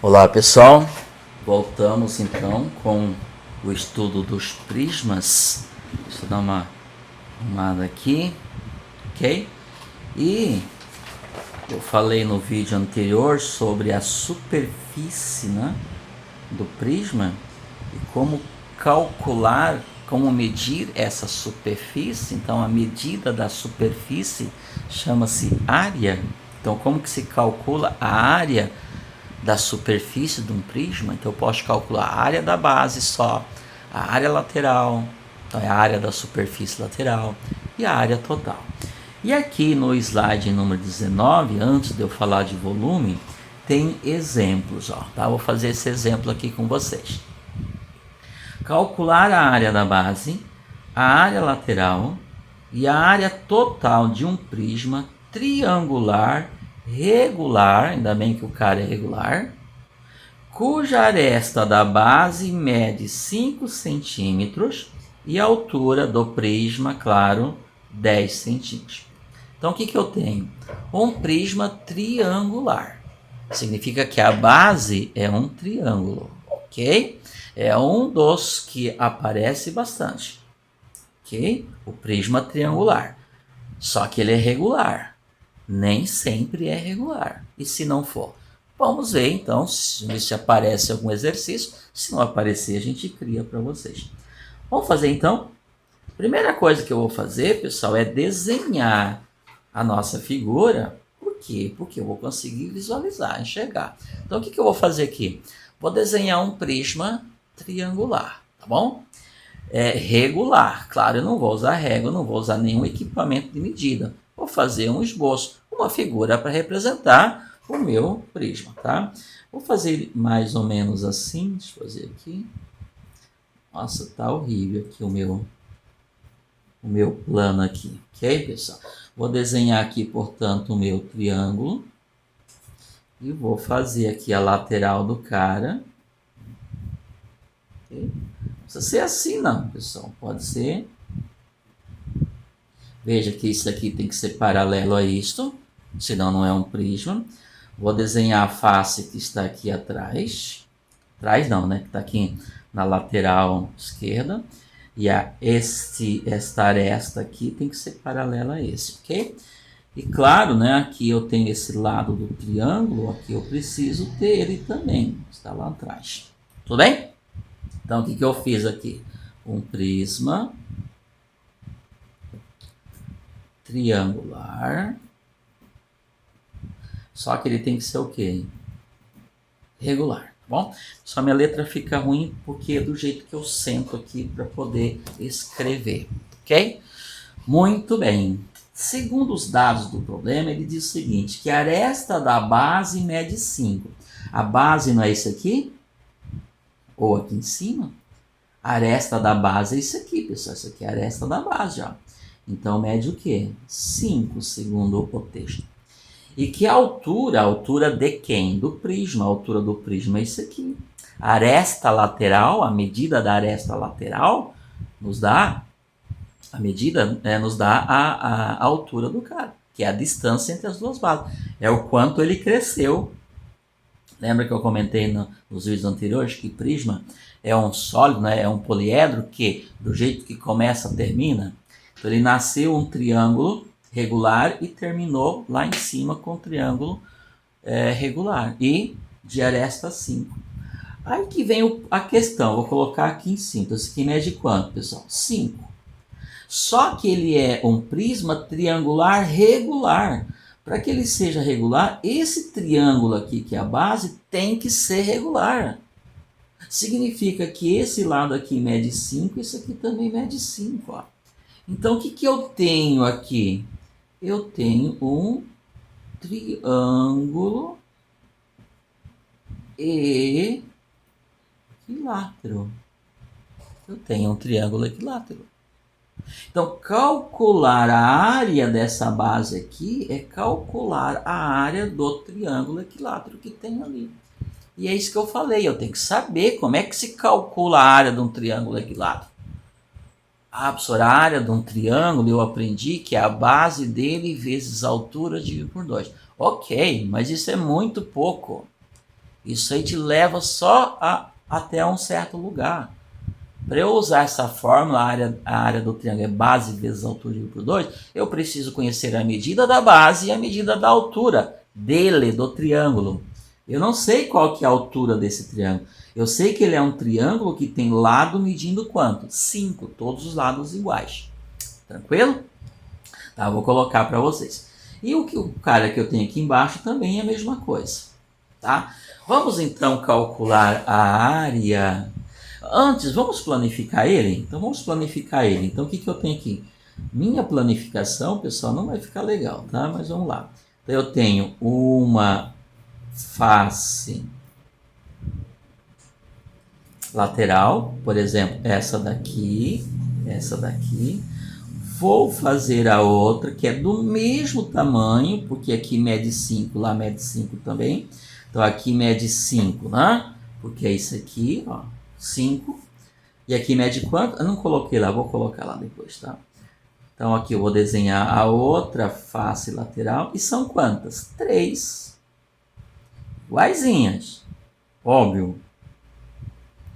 Olá pessoal, voltamos então com o estudo dos prismas. Deixa eu dar uma arrumada aqui, ok? E eu falei no vídeo anterior sobre a superfície, né, do prisma e como calcular, como medir essa superfície. Então a medida da superfície chama-se área. Então como que se calcula a área da superfície de um prisma? Então eu posso calcular a área da base só, a área lateral, então é a área da superfície lateral e a área total. E aqui no slide número 19, antes de eu falar de volume, tem exemplos, ó, tá? Vou fazer esse exemplo aqui com vocês. Calcular a área da base, a área lateral e a área total de um prisma triangular regular, ainda bem que o cara é regular, cuja aresta da base mede 5 centímetros e a altura do prisma, claro, 10 centímetros. Então, o que eu tenho? Um prisma triangular. Significa que a base é um triângulo, ok? É um dos que aparece bastante, ok? O prisma triangular. Só que ele é regular. Nem sempre é regular. E se não for? Vamos ver então se aparece algum exercício. Se não aparecer, a gente cria para vocês. Vamos fazer então? Primeira coisa que eu vou fazer, pessoal, é desenhar a nossa figura. Por quê? Porque eu vou conseguir visualizar, enxergar. Então o que eu vou fazer aqui? Vou desenhar um prisma triangular, tá bom? Regular. Claro, eu não vou usar régua, não vou usar nenhum equipamento de medida. Vou fazer um esboço, uma figura para representar o meu prisma, tá? Vou fazer mais ou menos assim, deixa eu fazer aqui. Nossa, tá horrível aqui o meu plano aqui, ok, pessoal? Vou desenhar aqui, portanto, o meu triângulo e vou fazer aqui a lateral do cara. Okay? Não precisa ser assim não, pessoal, pode ser. Veja que isso aqui tem que ser paralelo a isto, senão não é um prisma. Vou desenhar a face que está aqui atrás. Atrás não, né? Que está aqui na lateral esquerda. E esta aresta aqui tem que ser paralela a esse, ok? E claro, né? Aqui eu tenho esse lado do triângulo, aqui eu preciso ter ele também. Está lá atrás. Tudo bem? Então, o que eu fiz aqui? Um prisma triangular, só que ele tem que ser o quê? Regular, tá bom? Só minha letra fica ruim porque é do jeito que eu sento aqui para poder escrever, ok? Muito bem. Segundo os dados do problema, ele diz o seguinte, que a aresta da base mede 5. A base não é isso aqui? Ou aqui em cima? A aresta da base é isso aqui, pessoal. Isso aqui é a aresta da base, ó. Então, mede o quê? 5, segundo o texto. E que a altura de quem? Do prisma. A altura do prisma é isso aqui. A aresta lateral, a medida da aresta lateral, nos dá a medida, nos dá a altura do cara, que é a distância entre as duas bases. É o quanto ele cresceu. Lembra que eu comentei nos vídeos anteriores que prisma é um sólido, né? É um poliedro que, do jeito que começa, termina. Então, ele nasceu um triângulo regular e terminou lá em cima com um triângulo regular. E de aresta 5. Aí que vem a questão, vou colocar aqui em 5. Esse aqui mede quanto, pessoal? 5. Só que ele é um prisma triangular regular. Para que ele seja regular, esse triângulo aqui, que é a base, tem que ser regular. Significa que esse lado aqui mede 5, esse aqui também mede 5, ó. Então, o que eu tenho aqui? Eu tenho um triângulo equilátero. Eu tenho um triângulo equilátero. Então, calcular a área dessa base aqui é calcular a área do triângulo equilátero que tem ali. E é isso que eu falei, eu tenho que saber como é que se calcula a área de um triângulo equilátero. A área de um triângulo, eu aprendi que é a base dele vezes a altura dividido por 2. Ok, mas isso é muito pouco. Isso aí te leva só até um certo lugar. Para eu usar essa fórmula, a área do triângulo é base vezes altura dividido por 2, eu preciso conhecer a medida da base e a medida da altura dele, do triângulo. Eu não sei qual que é a altura desse triângulo. Eu sei que ele é um triângulo que tem lado medindo quanto? 5, todos os lados iguais. Tranquilo? Tá, vou colocar para vocês. E o cara que eu tenho aqui embaixo também é a mesma coisa. Tá? Vamos então calcular a área. Antes, vamos planificar ele? Então, vamos planificar ele. Então, o que eu tenho aqui? Minha planificação, pessoal, não vai ficar legal, tá? Mas vamos lá. Então, eu tenho uma face lateral, por exemplo, essa daqui. Vou fazer a outra, que é do mesmo tamanho, porque aqui mede 5, lá mede 5 também. Então, aqui mede 5, né? Porque é isso aqui, ó. 5. E aqui mede quanto? Eu não coloquei lá, vou colocar lá depois, tá? Então aqui eu vou desenhar a outra face lateral. E são quantas? 3. Iguaizinhas. Óbvio.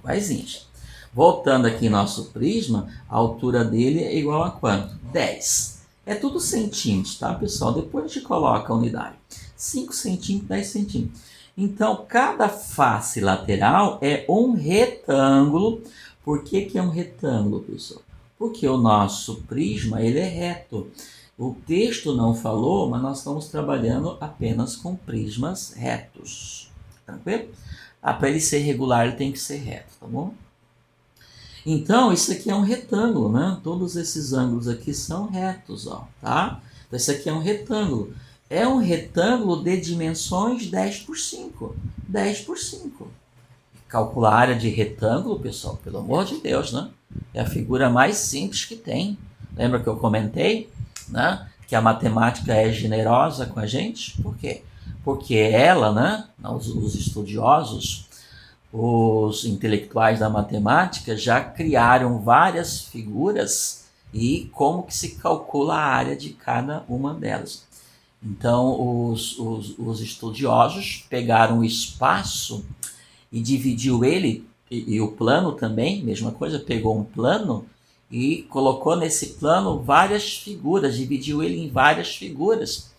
Iguaizinhas. Voltando aqui nosso prisma, a altura dele é igual a quanto? 10. É tudo centímetros, tá, pessoal? Depois a gente coloca a unidade. 5 centímetros, 10 centímetros. Então, cada face lateral é um retângulo. Por que é um retângulo, pessoal? Porque o nosso prisma ele é reto. O texto não falou, mas nós estamos trabalhando apenas com prismas retos. Tranquilo? Para ele ser regular, ele tem que ser reto, tá bom? Então, isso aqui é um retângulo, né? Todos esses ângulos aqui são retos, ó, tá? Então, isso aqui é um retângulo. É um retângulo de dimensões 10 por 5. 10 por 5. Calcular a área de retângulo, pessoal, pelo amor de Deus, né? É a figura mais simples que tem. Lembra que eu comentei, né? Que a matemática é generosa com a gente? Por quê? Porque ela, né? Os estudiosos, os intelectuais da matemática já criaram várias figuras e como que se calcula a área de cada uma delas. Então, os estudiosos pegaram o espaço e dividiu ele, e o plano também, mesma coisa, pegou um plano e colocou nesse plano várias figuras, dividiu ele em várias figuras.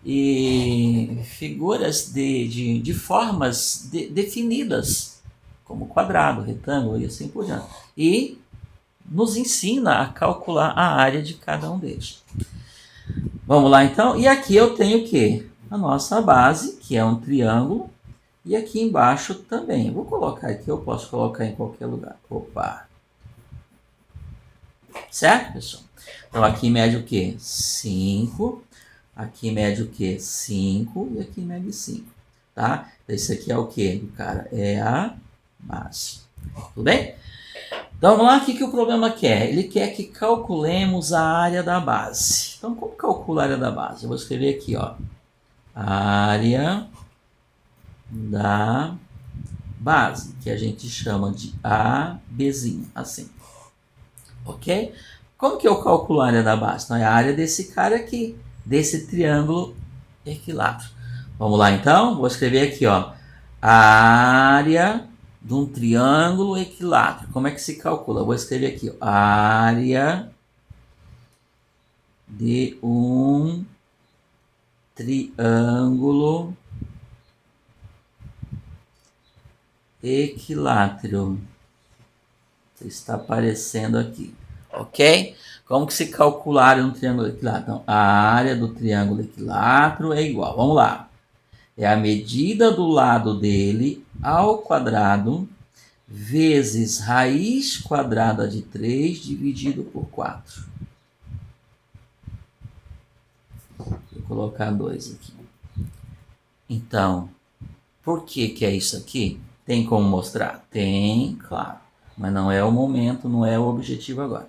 E figuras de formas definidas, como quadrado, retângulo e assim por diante. E nos ensina a calcular a área de cada um deles. Vamos lá então, e aqui eu tenho o quê? A nossa base, que é um triângulo, e aqui embaixo também. Eu vou colocar aqui, eu posso colocar em qualquer lugar. Opa! Certo, pessoal? Então aqui mede o quê? 5. Aqui mede o quê? 5 e aqui mede 5. Tá? Então isso aqui é o quê, cara? É a base. Tudo bem? Então vamos lá, o que o problema quer? Ele quer que calculemos a área da base. Então como calcula a área da base? Eu vou escrever aqui, ó. Área da base, que a gente chama de ABzinho, assim. Ok? Como que eu calculo a área da base? Então é a área desse cara aqui, desse triângulo equilátero. Vamos lá então? Vou escrever aqui, ó. A área de um triângulo equilátero. Como é que se calcula? Eu vou escrever aqui, ó. A área de um triângulo equilátero. Está aparecendo aqui, ok? Como que se calcular um triângulo equilátero? Então, a área do triângulo equilátero é igual, vamos lá. É a medida do lado dele ao quadrado vezes raiz quadrada de 3 dividido por 4. Vou colocar 2 aqui. Então, por que é isso aqui? Tem como mostrar? Tem, claro. Mas não é o momento, não é o objetivo agora.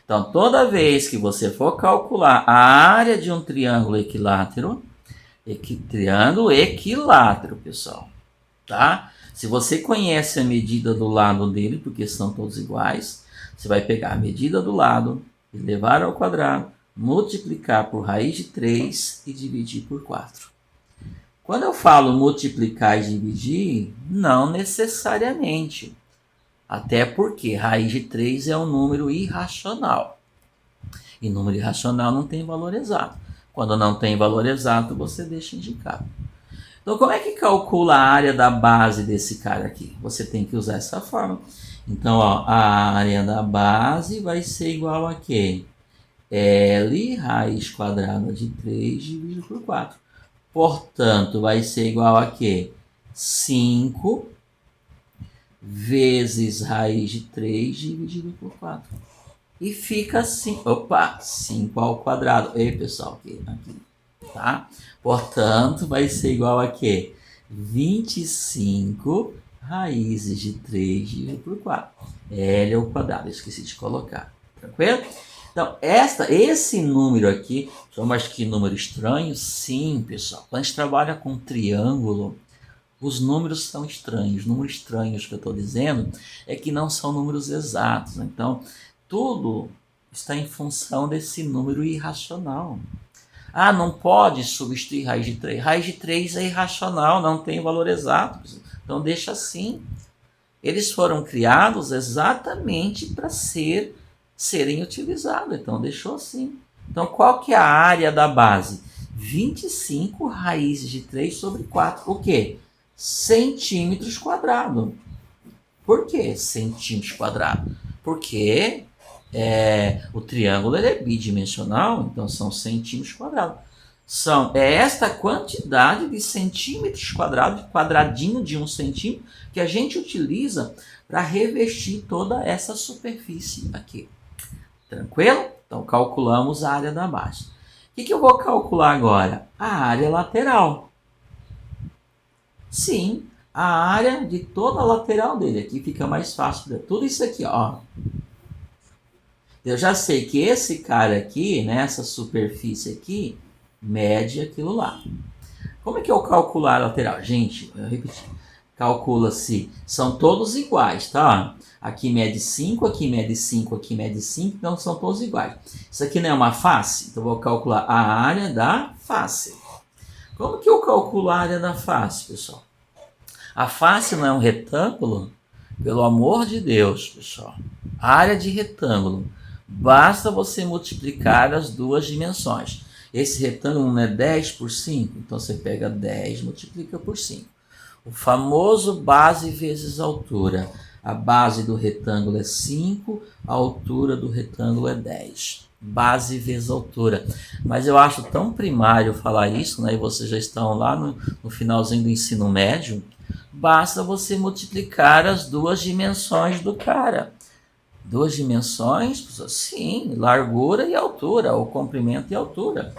Então, toda vez que você for calcular a área de um triângulo equilátero, triângulo equilátero, pessoal, tá? Se você conhece a medida do lado dele, porque são todos iguais, você vai pegar a medida do lado, elevar ao quadrado, multiplicar por raiz de 3 e dividir por 4. Quando eu falo multiplicar e dividir, não necessariamente. Até porque raiz de 3 é um número irracional. E número irracional não tem valor exato. Quando não tem valor exato, você deixa indicado. Então, como é que calcula a área da base desse cara aqui? Você tem que usar essa fórmula. Então, ó, a área da base vai ser igual a quê? L raiz quadrada de 3 dividido por 4. Portanto, vai ser igual a quê? 5 vezes raiz de 3 dividido por 4. E fica assim, 5 ao quadrado. Ei, pessoal, aqui, tá? Portanto, vai ser igual a quê? 25 raízes de 3 dividido por 4. L ao quadrado, esqueci de colocar. Tranquilo? Então, esse número aqui, mas que número estranho? Sim, pessoal. Quando a gente trabalha com triângulo, os números são estranhos. Números estranhos que eu estou dizendo é que não são números exatos. Então, tudo está em função desse número irracional. Ah, não pode substituir raiz de 3. Raiz de 3 é irracional, não tem valor exato. Então, deixa assim. Eles foram criados exatamente para serem utilizados. Então, deixou assim. Então, qual que é a área da base? 25 raízes de 3 sobre 4. O quê? Centímetros quadrados. Por que centímetros quadrados? Porque o triângulo ele é bidimensional, então são centímetros quadrados. É esta quantidade de centímetros quadrados, quadradinho de 1 centímetro, que a gente utiliza para revestir toda essa superfície aqui. Tranquilo? Então, calculamos a área da base. O que eu vou calcular agora? A área lateral. Sim, a área de toda a lateral dele. Aqui fica mais fácil. Tudo isso aqui, ó. Eu já sei que esse cara aqui, né, essa superfície aqui, mede aquilo lá. Como é que eu calculo a lateral? Gente, eu repeti. Calcula-se, são todos iguais, tá? Aqui mede 5, aqui mede 5, aqui mede 5, então são todos iguais. Isso aqui não é uma face? Então eu vou calcular a área da face. Como que eu calculo a área da face, pessoal? A face não é um retângulo? Pelo amor de Deus, pessoal. A área de retângulo. Basta você multiplicar as duas dimensões. Esse retângulo não é 10 por 5? Então você pega 10 e multiplica por 5. O famoso base vezes altura. A base do retângulo é 5, a altura do retângulo é 10. Base vezes altura. Mas eu acho tão primário falar isso, né? E vocês já estão lá no finalzinho do ensino médio. Basta você multiplicar as duas dimensões do cara. Duas dimensões, sim, largura e altura, ou comprimento e altura.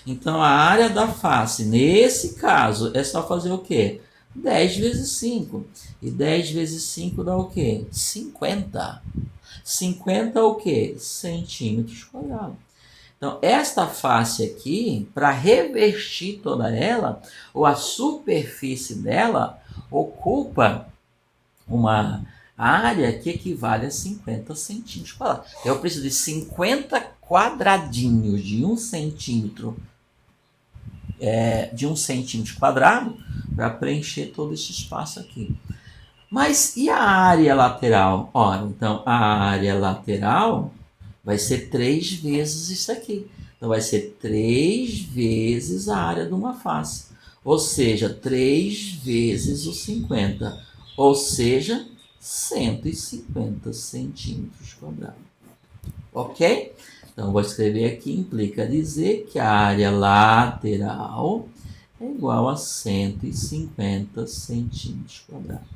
Então, a área da face, nesse caso, é só fazer o quê? 10 vezes 5. E 10 vezes 5 dá o quê? 50. 50 é o quê? Centímetros quadrados. Então, esta face aqui, para revestir toda ela, ou a superfície dela, ocupa uma área que equivale a 50 centímetros quadrados. Eu preciso de 50 quadradinhos de 1 centímetro quadrado para preencher todo esse espaço aqui. Mas e a área lateral? Olha, então a área lateral vai ser 3 vezes isso aqui. Então vai ser 3 vezes a área de uma face. Ou seja, 3 vezes os 50. Ou seja, 150 centímetros quadrados. Ok? Então, vou escrever aqui, implica dizer que a área lateral é igual a 150 centímetros quadrados.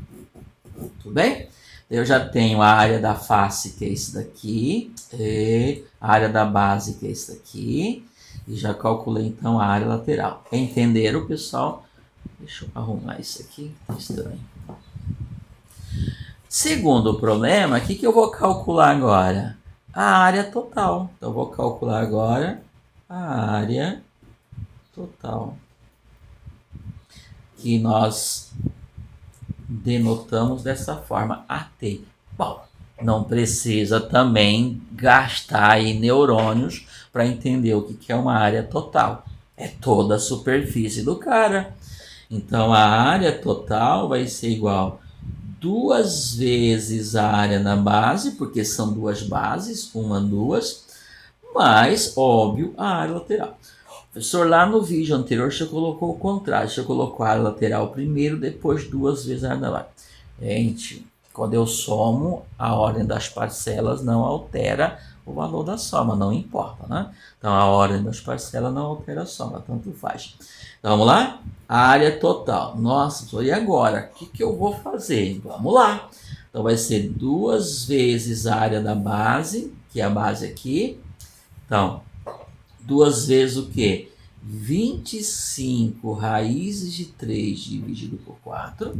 Tudo bem? Eu já tenho a área da face, que é isso daqui, e a área da base, que é isso daqui, e já calculei, então, a área lateral. Entenderam, pessoal? Deixa eu arrumar isso aqui, tá estranho. Segundo problema, o que eu vou calcular agora? A área total. Então, eu vou calcular agora a área total, que nós denotamos dessa forma, AT. Bom, não precisa também gastar aí neurônios para entender o que é uma área total. É toda a superfície do cara. Então, a área total vai ser igual 2 vezes a área na base, porque são duas bases, uma, duas, mais, óbvio, a área lateral. O professor, lá no vídeo anterior, já colocou o contrário, já colocou a área lateral primeiro, depois 2 vezes a área na base. Gente, quando eu somo, a ordem das parcelas não altera o valor da soma, não importa, né? Então, a ordem das parcelas não altera a soma, tanto faz. Então, vamos lá? Área total. Nossa, e agora? O que eu vou fazer? Vamos lá. Então, vai ser 2 vezes a área da base, que é a base aqui. Então, 2 vezes o quê? 25 raízes de 3 dividido por 4,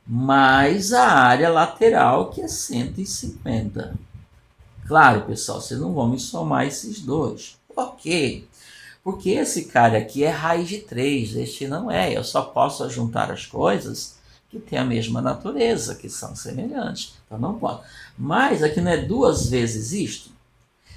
mais a área lateral, que é 150. Claro, pessoal, vocês não vão me somar esses dois. Ok. Porque esse cara aqui é raiz de 3, este não é. Eu só posso juntar as coisas que têm a mesma natureza, que são semelhantes. Então não posso. Mas aqui não é 2 vezes isto?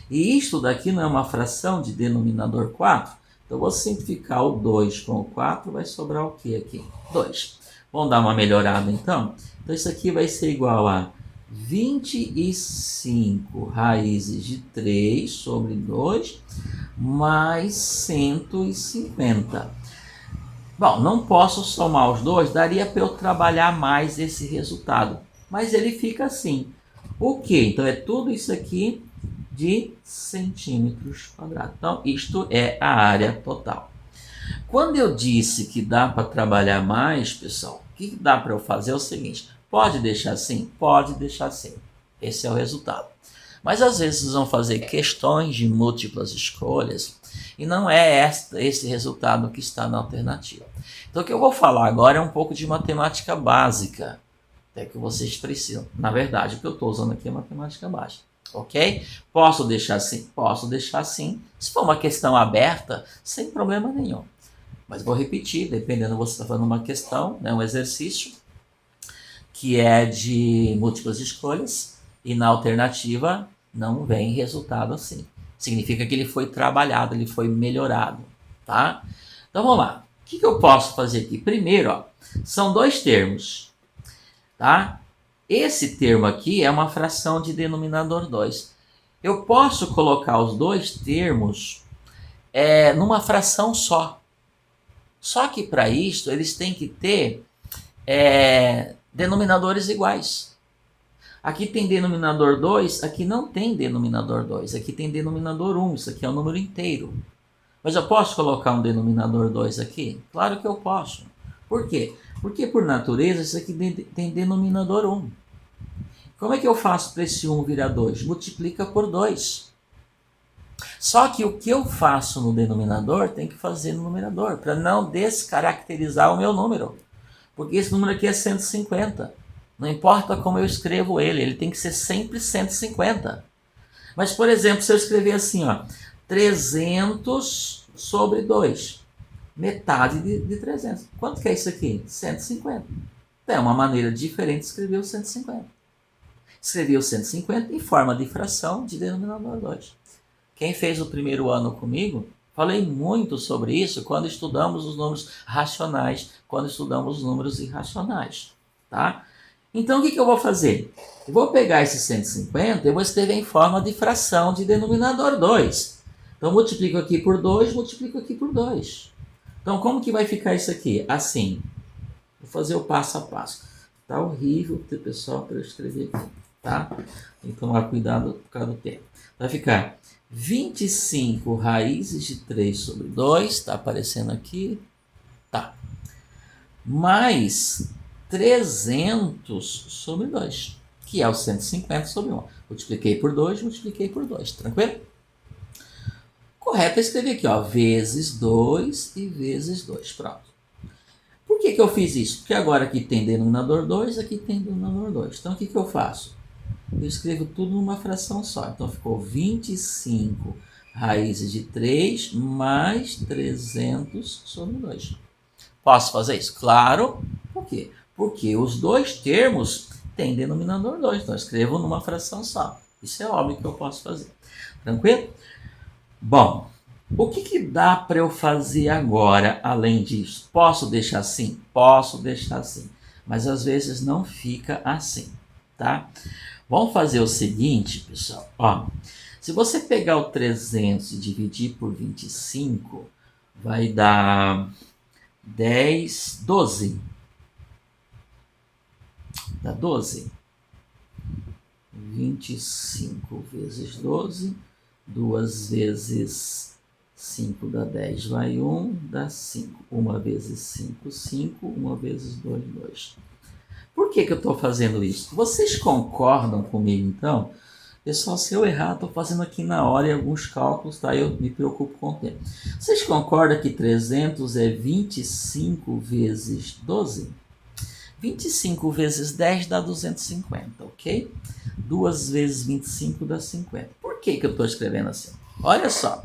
E isto daqui não é uma fração de denominador 4? Então eu vou simplificar o 2 com o 4, vai sobrar o que aqui? 2. Vamos dar uma melhorada então? Então isso aqui vai ser igual a 25 raízes de 3 sobre 2 mais 150. Bom, não posso somar os dois, daria para eu trabalhar mais esse resultado. Mas ele fica assim. O quê? Então é tudo isso aqui de centímetros quadrados. Então isto é a área total. Quando eu disse que dá para trabalhar mais, pessoal, o que dá para eu fazer é o seguinte. Pode deixar assim? Pode deixar assim. Esse é o resultado. Mas às vezes vocês vão fazer questões de múltiplas escolhas e não é esse resultado que está na alternativa. Então o que eu vou falar agora é um pouco de matemática básica, até que vocês precisam. Na verdade, o que eu estou usando aqui é matemática básica. Ok? Posso deixar assim? Posso deixar assim. Se for uma questão aberta, sem problema nenhum. Mas vou repetir, dependendo, você está fazendo uma questão, né, um exercício, que é de múltiplas escolhas, e na alternativa não vem resultado assim. Significa que ele foi trabalhado, ele foi melhorado, tá? Então vamos lá. O que eu posso fazer aqui? Primeiro, ó, são dois termos, tá? Esse termo aqui é uma fração de denominador 2. Eu posso colocar os dois termos numa fração só. Só que para isto eles têm que ter denominadores iguais. Aqui tem denominador 2, aqui não tem denominador 2, aqui tem denominador 1, isso aqui é um número inteiro. Mas eu posso colocar um denominador 2 aqui? Claro que eu posso. Por quê? Porque por natureza isso aqui tem denominador 1. Como é que eu faço para esse 1 virar 2? Multiplica por 2. Só que o que eu faço no denominador tem que fazer no numerador, para não descaracterizar o meu número. Porque esse número aqui é 150. Não importa como eu escrevo ele tem que ser sempre 150. Mas, por exemplo, se eu escrever assim, ó, 300 sobre 2, metade de 300. Quanto que é isso aqui? 150. É uma maneira diferente de escrever o 150. Escrevi o 150 em forma de fração de denominador 2. Quem fez o primeiro ano comigo, falei muito sobre isso quando estudamos os números racionais, quando estudamos os números irracionais, tá? Então, o que eu vou fazer? Eu vou pegar esse 150 e vou escrever em forma de fração de denominador 2. Então, multiplico aqui por 2, multiplico aqui por 2. Então, como que vai ficar isso aqui? Assim. Vou fazer o passo a passo. Tá horrível, pessoal, para eu escrever aqui, tá? Tem que tomar cuidado por causa do tempo. Vai ficar 25 raízes de 3 sobre 2, está aparecendo aqui. Tá. Mais 300 sobre 2, que é o 150 sobre 1. Multipliquei por 2, multipliquei por 2. Tranquilo? Correto é escrever aqui, ó, vezes 2 e vezes 2. Pronto. Por que eu fiz isso? Porque agora aqui tem denominador 2, aqui tem denominador 2. Então, o que eu faço? Eu escrevo tudo numa fração só. Então, ficou 25 raízes de 3 mais 300 sobre 2. Posso fazer isso? Claro. Por quê? Porque os dois termos têm denominador 2. Então, eu escrevo numa fração só. Isso é óbvio que eu posso fazer. Tranquilo? Bom, O que dá para eu fazer agora, além disso? Posso deixar assim? Posso deixar assim. Mas às vezes não fica assim, tá? Vamos fazer o seguinte, pessoal. Ó, se você pegar o 300 e dividir por 25, vai dar 10, 12. Dá 12. 25 vezes 12. 2 vezes 5 dá 10, vai 1, dá 5. 1 vezes 5, 5. 1 vezes 2, 2. Por que eu estou fazendo isso? Vocês concordam comigo, então? Pessoal, se eu errar, estou fazendo aqui na hora alguns cálculos, tá? Eu me preocupo com o tempo. Vocês concordam que 300 é 25 vezes 12? 25 vezes 10 dá 250, ok? 2 vezes 25 dá 50. Por que eu estou escrevendo assim? Olha só.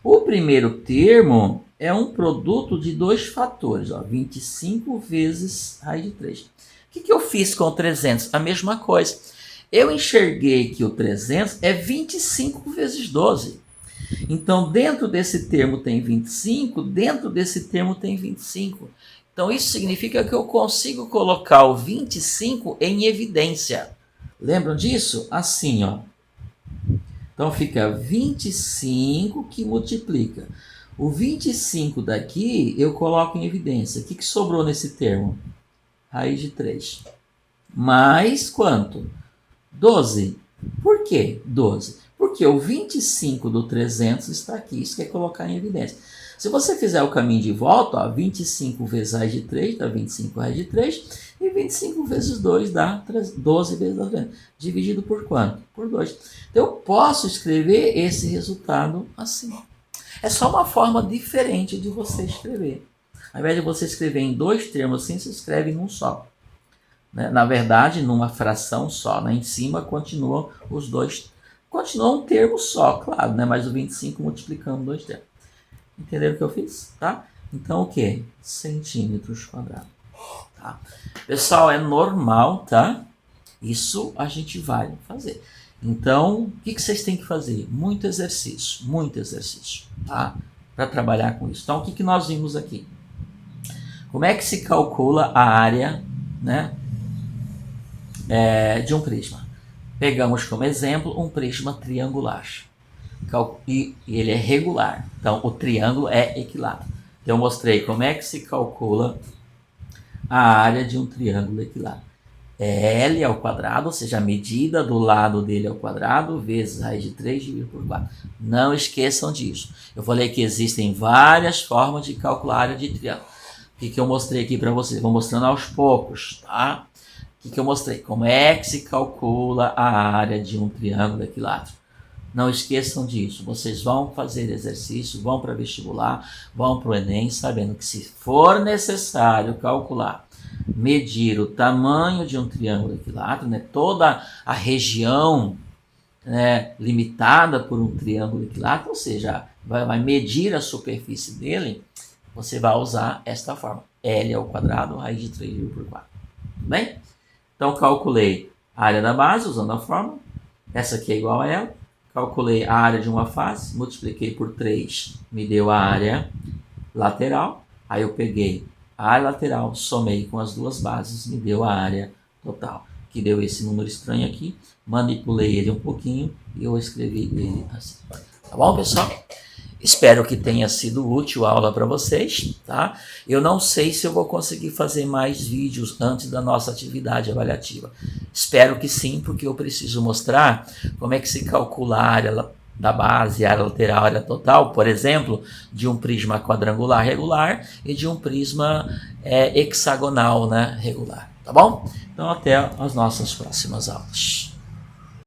O primeiro termo é um produto de dois fatores, ó, 25 vezes raiz de 3. O que eu fiz com o 300? A mesma coisa. Eu enxerguei que o 300 é 25 vezes 12. Então, dentro desse termo tem 25, dentro desse termo tem 25. Então, isso significa que eu consigo colocar o 25 em evidência. Lembram disso? Assim, ó. Então, fica 25 que multiplica. O 25 daqui eu coloco em evidência. O que sobrou nesse termo? Raiz de 3. Mais quanto? 12. Por que 12? Porque o 25 do 300 está aqui. Isso quer colocar em evidência. Se você fizer o caminho de volta, ó, 25 vezes raiz de 3 dá 25 raiz de 3. E 25 vezes 2 dá 12 vezes 200. Dividido por quanto? Por 2. Então, eu posso escrever esse resultado assim. É só uma forma diferente de você escrever. Ao invés de você escrever em dois termos assim, você escreve em um só. Na verdade, numa fração só. Em cima continuam os dois. Continua um termo só, claro, né? Mas o 25 multiplicando dois termos. Entenderam o que eu fiz? Tá? Então, o que? Centímetros quadrados. Tá? Pessoal, é normal, tá? Isso a gente vai fazer. Então, o que vocês têm que fazer? Muito exercício, tá? Para trabalhar com isso. Então, o que nós vimos aqui? Como é que se calcula a área, né, de um prisma? Pegamos como exemplo um prisma triangular. E ele é regular. Então, o triângulo é equilátero. Então, eu mostrei como é que se calcula a área de um triângulo equilátero. É L ao quadrado, ou seja, a medida do lado dele ao quadrado, vezes raiz de 3 dividido por 4. Não esqueçam disso. Eu falei que existem várias formas de calcular a área de triângulo. O que eu mostrei aqui para vocês? Vou mostrando aos poucos, tá? O que eu mostrei? Como é que se calcula a área de um triângulo equilátero? Não esqueçam disso. Vocês vão fazer exercício, vão para vestibular, vão para o Enem, sabendo que se for necessário calcular, medir o tamanho de um triângulo equilátero, né, toda a região, né, limitada por um triângulo equilátero, ou seja, vai medir a superfície dele, você vai usar esta forma. L ao quadrado, raiz de 3 por 4. Tudo bem? Então, calculei a área da base usando a fórmula. Essa aqui é igual a ela. Calculei a área de uma face, multipliquei por 3, me deu a área lateral. Aí eu peguei a área lateral, somei com as duas bases, me deu a área total. Que deu esse número estranho aqui. Manipulei ele um pouquinho e eu escrevi ele assim. Tá bom, pessoal? Espero que tenha sido útil a aula para vocês, tá? Eu não sei se eu vou conseguir fazer mais vídeos antes da nossa atividade avaliativa. Espero que sim, porque eu preciso mostrar como é que se calcula a área da base, a área lateral, a área total, por exemplo, de um prisma quadrangular regular e de um prisma hexagonal, né, regular, tá bom? Então, até as nossas próximas aulas.